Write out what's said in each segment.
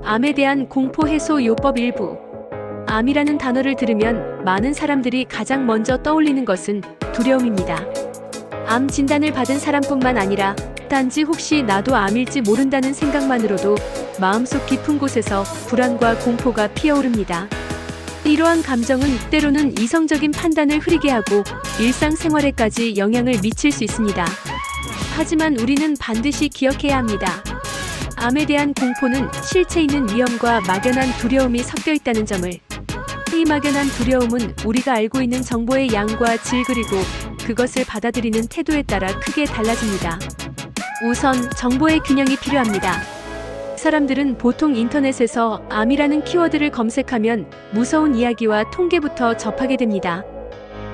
암에 대한 공포 해소 요법 일부. 암이라는 단어를 들으면 많은 사람들이 가장 먼저 떠올리는 것은 두려움입니다. 암 진단을 받은 사람뿐만 아니라 단지 혹시 나도 암일지 모른다는 생각만으로도 마음속 깊은 곳에서 불안과 공포가 피어오릅니다. 이러한 감정은 때로는 이성적인 판단을 흐리게 하고 일상생활에까지 영향을 미칠 수 있습니다. 하지만 우리는 반드시 기억해야 합니다. 암에 대한 공포는 실체 있는 위험과 막연한 두려움이 섞여 있다는 점을. 이 막연한 두려움은 우리가 알고 있는 정보의 양과 질 그리고 그것을 받아들이는 태도에 따라 크게 달라집니다. 우선 정보의 균형이 필요합니다. 사람들은 보통 인터넷에서 암이라는 키워드를 검색하면 무서운 이야기와 통계부터 접하게 됩니다.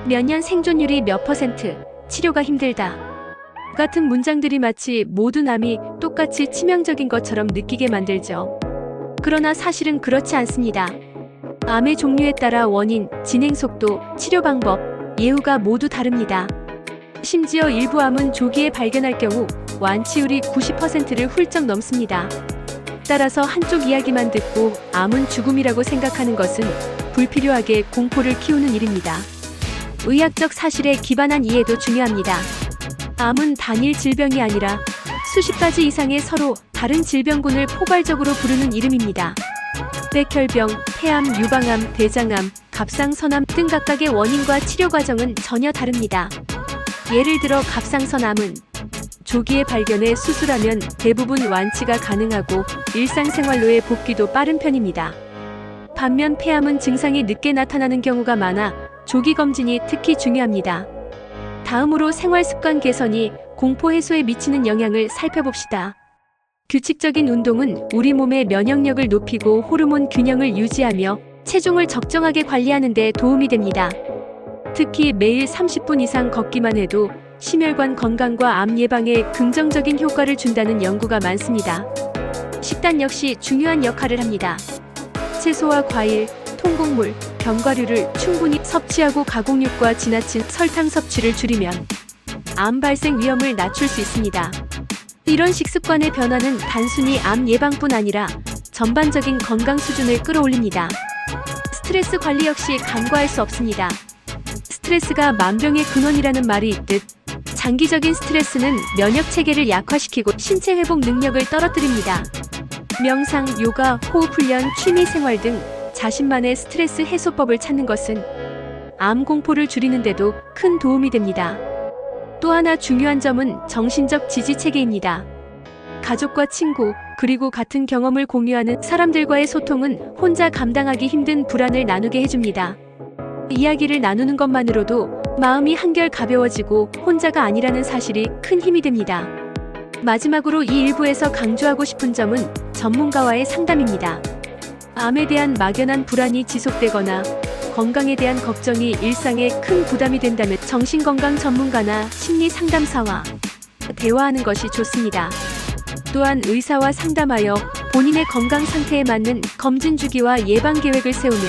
몇 년 생존율이 몇 %, 치료가 힘들다 같은 문장들이 마치 모든 암이 똑같이 치명적인 것처럼 느끼게 만들죠. 그러나 사실은 그렇지 않습니다. 암의 종류에 따라 원인, 진행 속도, 치료 방법, 예후가 모두 다릅니다. 심지어 일부 암은 조기에 발견할 경우 완치율이 90%를 훌쩍 넘습니다. 따라서 한쪽 이야기만 듣고 암은 죽음이라고 생각하는 것은 불필요하게 공포를 키우는 일입니다. 의학적 사실에 기반한 이해도 중요합니다. 암은 단일 질병이 아니라 수십 가지 이상의 서로 다른 질병군을 포괄적으로 부르는 이름입니다. 백혈병, 폐암, 유방암, 대장암, 갑상선암 등 각각의 원인과 치료 과정은 전혀 다릅니다. 예를 들어 갑상선암은 조기에 발견해 수술하면 대부분 완치가 가능하고 일상생활로의 복귀도 빠른 편입니다. 반면 폐암은 증상이 늦게 나타나는 경우가 많아 조기 검진이 특히 중요합니다. 다음으로 생활습관 개선이 공포 해소에 미치는 영향을 살펴봅시다. 규칙적인 운동은 우리 몸의 면역력을 높이고 호르몬 균형을 유지하며 체중을 적정하게 관리하는 데 도움이 됩니다. 특히 매일 30분 이상 걷기만 해도 심혈관 건강과 암 예방에 긍정적인 효과를 준다는 연구가 많습니다. 식단 역시 중요한 역할을 합니다. 채소와 과일, 통곡물, 견과류를 충분히 섭취하고 가공육과 지나친 설탕 섭취를 줄이면 암 발생 위험을 낮출 수 있습니다. 이런 식습관의 변화는 단순히 암 예방뿐 아니라 전반적인 건강 수준을 끌어올립니다. 스트레스 관리 역시 간과할 수 없습니다. 스트레스가 만병의 근원이라는 말이 있듯 장기적인 스트레스는 면역 체계를 약화시키고 신체 회복 능력을 떨어뜨립니다. 명상, 요가, 호흡 훈련, 취미 생활 등 자신만의 스트레스 해소법을 찾는 것은 암 공포를 줄이는 데도 큰 도움이 됩니다. 또 하나 중요한 점은 정신적 지지 체계입니다. 가족과 친구, 그리고 같은 경험을 공유하는 사람들과의 소통은 혼자 감당하기 힘든 불안을 나누게 해줍니다. 이야기를 나누는 것만으로도 마음이 한결 가벼워지고 혼자가 아니라는 사실이 큰 힘이 됩니다. 마지막으로 이 일부에서 강조하고 싶은 점은 전문가와의 상담입니다. 암에 대한 막연한 불안이 지속되거나 건강에 대한 걱정이 일상에 큰 부담이 된다면 정신건강 전문가나 심리상담사와 대화하는 것이 좋습니다. 또한 의사와 상담하여 본인의 건강 상태에 맞는 검진 주기와 예방 계획을 세우면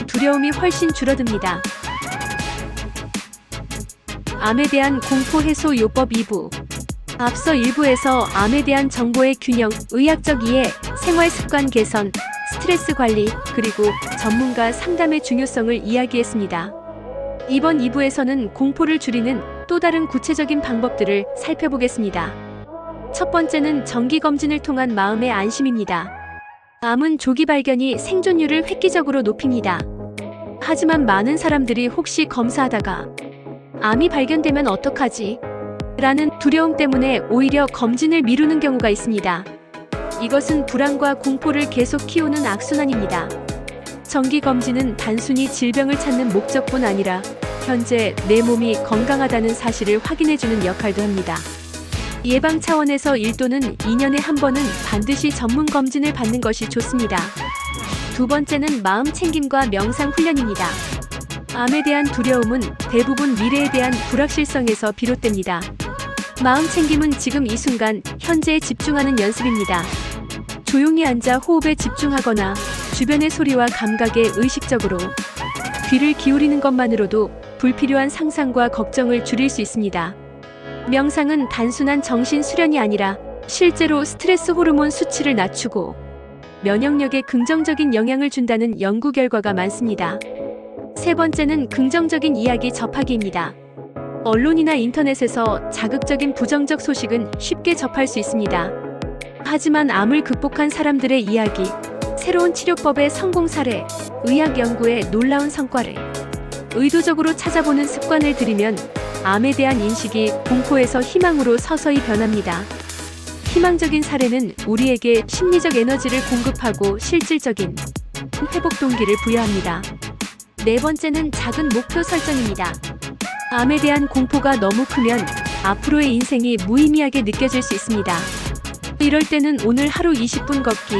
두려움이 훨씬 줄어듭니다. 암에 대한 공포 해소 요법 2부. 앞서 1부에서 암에 대한 정보의 균형, 의학적 이해, 생활습관 개선, 스트레스 관리, 그리고 전문가 상담의 중요성을 이야기했습니다. 이번 2부에서는 공포를 줄이는 또 다른 구체적인 방법들을 살펴보겠습니다. 첫 번째는 정기검진을 통한 마음의 안심입니다. 암은 조기 발견이 생존율을 획기적으로 높입니다. 하지만 많은 사람들이 혹시 검사하다가 암이 발견되면 어떡하지? 라는 두려움 때문에 오히려 검진을 미루는 경우가 있습니다. 이것은 불안과 공포를 계속 키우는 악순환입니다. 정기검진은 단순히 질병을 찾는 목적뿐 아니라 현재 내 몸이 건강하다는 사실을 확인해주는 역할도 합니다. 예방 차원에서 1 또는 2년에 한 번은 반드시 전문 검진을 받는 것이 좋습니다. 두 번째는 마음 챙김과 명상 훈련입니다. 암에 대한 두려움은 대부분 미래에 대한 불확실성에서 비롯됩니다. 마음 챙김은 지금 이 순간, 현재에 집중하는 연습입니다. 조용히 앉아 호흡에 집중하거나 주변의 소리와 감각에 의식적으로 귀를 기울이는 것만으로도 불필요한 상상과 걱정을 줄일 수 있습니다. 명상은 단순한 정신 수련이 아니라 실제로 스트레스 호르몬 수치를 낮추고 면역력에 긍정적인 영향을 준다는 연구 결과가 많습니다. 세 번째는 긍정적인 이야기 접하기입니다. 언론이나 인터넷에서 자극적인 부정적 소식은 쉽게 접할 수 있습니다. 하지만 암을 극복한 사람들의 이야기, 새로운 치료법의 성공 사례, 의학 연구의 놀라운 성과를 의도적으로 찾아보는 습관을 들이면 암에 대한 인식이 공포에서 희망으로 서서히 변합니다. 희망적인 사례는 우리에게 심리적 에너지를 공급하고 실질적인 회복 동기를 부여합니다. 네 번째는 작은 목표 설정입니다. 암에 대한 공포가 너무 크면 앞으로의 인생이 무의미하게 느껴질 수 있습니다. 이럴 때는 오늘 하루 20분 걷기,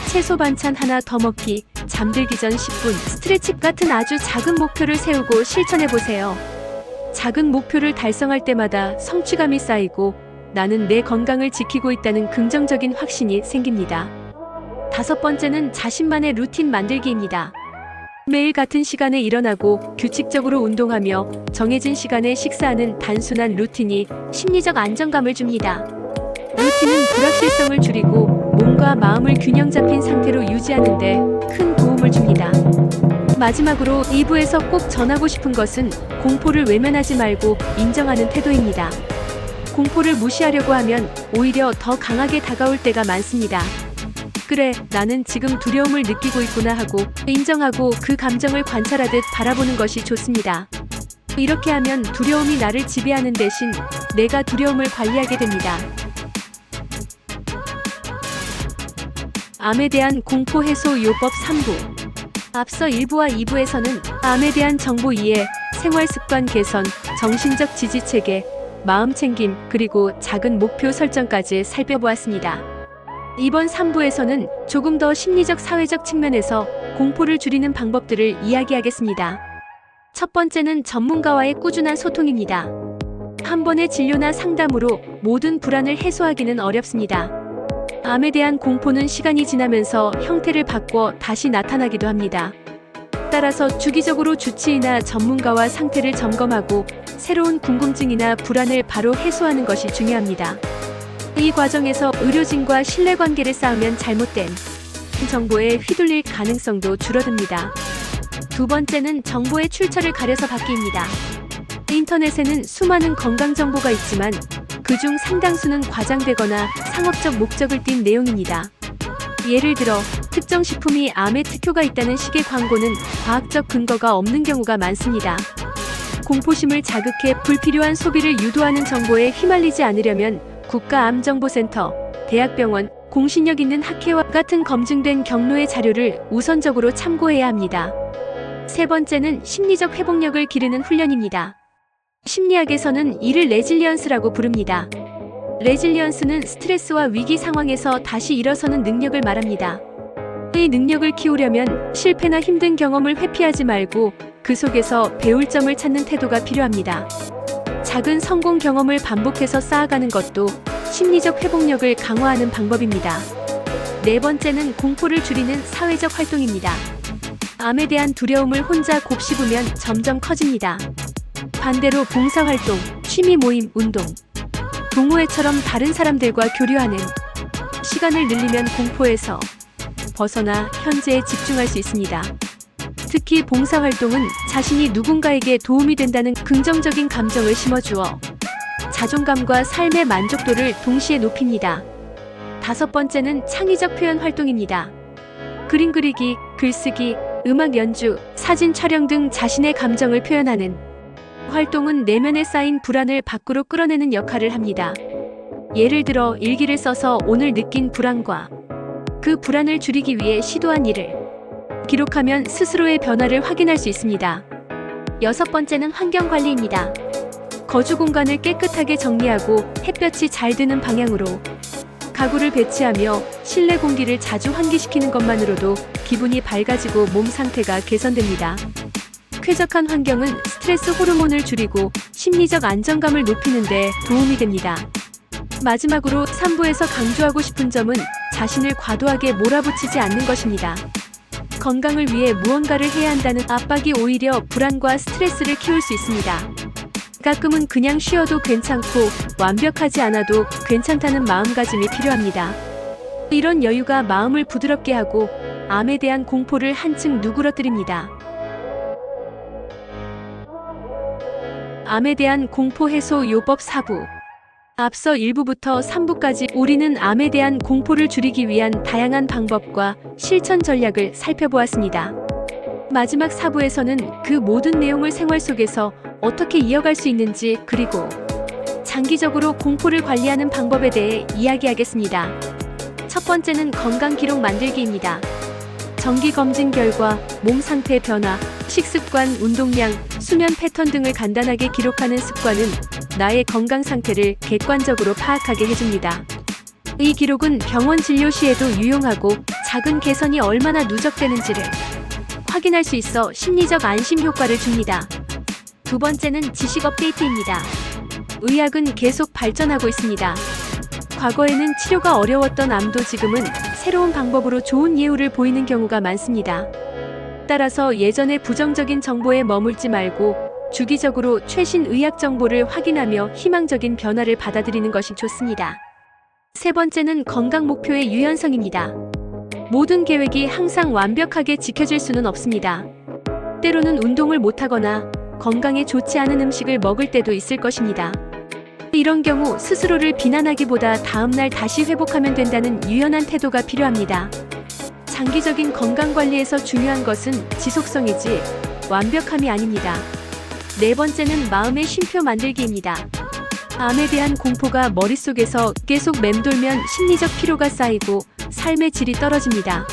채소 반찬 하나 더 먹기, 잠들기 전 10분 스트레치 같은 아주 작은 목표를 세우고 실천해보세요. 작은 목표를 달성할 때마다 성취감이 쌓이고 나는 내 건강을 지키고 있다는 긍정적인 확신이 생깁니다. 다섯 번째는 자신만의 루틴 만들기입니다. 매일 같은 시간에 일어나고 규칙적으로 운동하며 정해진 시간에 식사하는 단순한 루틴이 심리적 안정감을 줍니다. 루틴은 불확실성을 줄이고 몸과 마음을 균형 잡힌 상태로 유지하는 데 큰 도움을 줍니다. 마지막으로 2부에서 꼭 전하고 싶은 것은 공포를 외면하지 말고 인정하는 태도입니다. 공포를 무시하려고 하면 오히려 더 강하게 다가올 때가 많습니다. 그래, 나는 지금 두려움을 느끼고 있구나 하고 인정하고 그 감정을 관찰하듯 바라보는 것이 좋습니다. 이렇게 하면 두려움이 나를 지배하는 대신 내가 두려움을 관리하게 됩니다. 암에 대한 공포 해소 요법 3부. 앞서 1부와 2부에서는 암에 대한 정보 이해, 생활 습관 개선, 정신적 지지 체계, 마음 챙김, 그리고 작은 목표 설정까지 살펴보았습니다. 이번 3부에서는 조금 더 심리적 사회적 측면에서 공포를 줄이는 방법들을 이야기하겠습니다. 첫 번째는 전문가와의 꾸준한 소통입니다. 한 번의 진료나 상담으로 모든 불안을 해소하기는 어렵습니다. 암에 대한 공포는 시간이 지나면서 형태를 바꿔 다시 나타나기도 합니다. 따라서 주기적으로 주치의나 전문가와 상태를 점검하고 새로운 궁금증이나 불안을 바로 해소하는 것이 중요합니다. 이 과정에서 의료진과 신뢰관계를 쌓으면 잘못된 정보에 휘둘릴 가능성도 줄어듭니다. 두 번째는 정보의 출처를 가려서 받기입니다. 인터넷에는 수많은 건강 정보가 있지만 그중 상당수는 과장되거나 상업적 목적을 띈 내용입니다. 예를 들어 특정 식품이 암에 특효가 있다는 식의 광고는 과학적 근거가 없는 경우가 많습니다. 공포심을 자극해 불필요한 소비를 유도하는 정보에 휘말리지 않으려면 국가암정보센터, 대학병원, 공신력 있는 학회와 같은 검증된 경로의 자료를 우선적으로 참고해야 합니다. 세 번째는 심리적 회복력을 기르는 훈련입니다. 심리학에서는 이를 레질리언스라고 부릅니다. 레질리언스는 스트레스와 위기 상황에서 다시 일어서는 능력을 말합니다. 이 능력을 키우려면 실패나 힘든 경험을 회피하지 말고 그 속에서 배울 점을 찾는 태도가 필요합니다. 작은 성공 경험을 반복해서 쌓아가는 것도 심리적 회복력을 강화하는 방법입니다. 네 번째는 공포를 줄이는 사회적 활동입니다. 암에 대한 두려움을 혼자 곱씹으면 점점 커집니다. 반대로 봉사활동, 취미 모임, 운동, 동호회처럼 다른 사람들과 교류하는 시간을 늘리면 공포에서 벗어나 현재에 집중할 수 있습니다. 특히 봉사활동은 자신이 누군가에게 도움이 된다는 긍정적인 감정을 심어주어 자존감과 삶의 만족도를 동시에 높입니다. 다섯 번째는 창의적 표현 활동입니다. 그림 그리기, 글쓰기, 음악 연주, 사진 촬영 등 자신의 감정을 표현하는 활동은 내면에 쌓인 불안을 밖으로 끌어내는 역할을 합니다. 예를 들어 일기를 써서 오늘 느낀 불안과 그 불안을 줄이기 위해 시도한 일을 기록하면 스스로의 변화를 확인할 수 있습니다. 여섯 번째는 환경관리입니다. 거주 공간을 깨끗하게 정리하고 햇볕이 잘 드는 방향으로 가구를 배치하며 실내 공기를 자주 환기시키는 것만으로도 기분이 밝아지고 몸 상태가 개선됩니다. 쾌적한 환경은 스트레스 호르몬을 줄이고 심리적 안정감을 높이는 데 도움이 됩니다. 마지막으로 3부에서 강조하고 싶은 점은 자신을 과도하게 몰아붙이지 않는 것입니다. 건강을 위해 무언가를 해야 한다는 압박이 오히려 불안과 스트레스를 키울 수 있습니다. 가끔은 그냥 쉬어도 괜찮고 완벽하지 않아도 괜찮다는 마음가짐이 필요합니다. 이런 여유가 마음을 부드럽게 하고 암에 대한 공포를 한층 누그러뜨립니다. 암에 대한 공포 해소 요법 4부. 앞서 1부부터 3부까지 우리는 암에 대한 공포를 줄이기 위한 다양한 방법과 실천 전략을 살펴보았습니다. 마지막 4부에서는 그 모든 내용을 생활 속에서 어떻게 이어갈 수 있는지, 그리고 장기적으로 공포를 관리하는 방법에 대해 이야기하겠습니다. 첫 번째는 건강 기록 만들기입니다. 정기 검진 결과, 몸 상태 변화, 식습관, 운동량, 수면 패턴 등을 간단하게 기록하는 습관은 나의 건강 상태를 객관적으로 파악하게 해줍니다. 이 기록은 병원 진료 시에도 유용하고 작은 개선이 얼마나 누적되는지를 확인할 수 있어 심리적 안심 효과를 줍니다. 두 번째는 지식 업데이트입니다. 의학은 계속 발전하고 있습니다. 과거에는 치료가 어려웠던 암도 지금은 새로운 방법으로 좋은 예후를 보이는 경우가 많습니다. 따라서 예전의 부정적인 정보에 머물지 말고 주기적으로 최신 의학 정보를 확인하며 희망적인 변화를 받아들이는 것이 좋습니다. 세 번째는 건강 목표의 유연성입니다. 모든 계획이 항상 완벽하게 지켜질 수는 없습니다. 때로는 운동을 못하거나 건강에 좋지 않은 음식을 먹을 때도 있을 것입니다. 이런 경우 스스로를 비난하기보다 다음날 다시 회복하면 된다는 유연한 태도가 필요합니다. 장기적인 건강관리에서 중요한 것은 지속성이지 완벽함이 아닙니다. 네 번째는 마음의 쉼표 만들기입니다. 암에 대한 공포가 머릿속에서 계속 맴돌면 심리적 피로가 쌓이고 삶의 질이 떨어집니다.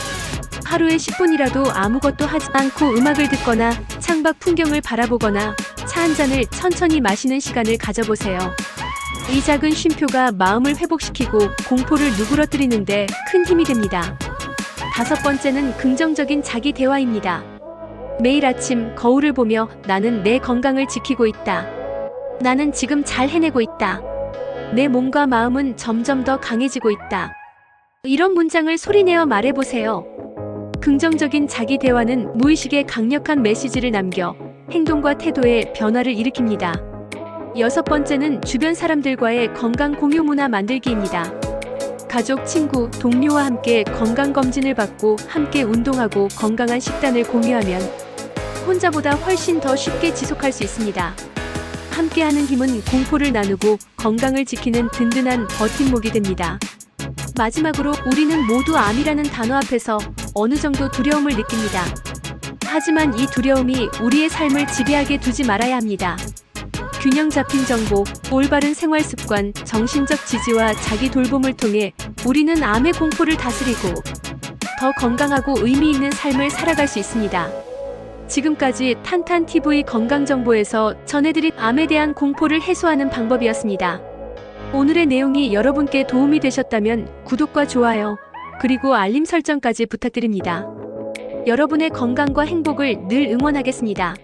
하루에 10분이라도 아무것도 하지 않고 음악을 듣거나 창밖 풍경을 바라보거나 차 한 잔을 천천히 마시는 시간을 가져보세요. 이 작은 쉼표가 마음을 회복시키고 공포를 누그러뜨리는데 큰 힘이 됩니다. 다섯 번째는 긍정적인 자기 대화입니다. 매일 아침 거울을 보며 나는 내 건강을 지키고 있다. 나는 지금 잘 해내고 있다. 내 몸과 마음은 점점 더 강해지고 있다. 이런 문장을 소리내어 말해보세요. 긍정적인 자기 대화는 무의식에 강력한 메시지를 남겨 행동과 태도에 변화를 일으킵니다. 여섯 번째는 주변 사람들과의 건강 공유 문화 만들기입니다. 가족, 친구, 동료와 함께 건강검진을 받고 함께 운동하고 건강한 식단을 공유하면 혼자보다 훨씬 더 쉽게 지속할 수 있습니다. 함께하는 힘은 공포를 나누고 건강을 지키는 든든한 버팀목이 됩니다. 마지막으로 우리는 모두 암이라는 단어 앞에서 어느 정도 두려움을 느낍니다. 하지만 이 두려움이 우리의 삶을 지배하게 두지 말아야 합니다. 균형 잡힌 정보, 올바른 생활 습관, 정신적 지지와 자기 돌봄을 통해 우리는 암의 공포를 다스리고 더 건강하고 의미 있는 삶을 살아갈 수 있습니다. 지금까지 탄탄TV 건강정보에서 전해드린 암에 대한 공포를 해소하는 방법이었습니다. 오늘의 내용이 여러분께 도움이 되셨다면 구독과 좋아요, 그리고 알림 설정까지 부탁드립니다. 여러분의 건강과 행복을 늘 응원하겠습니다.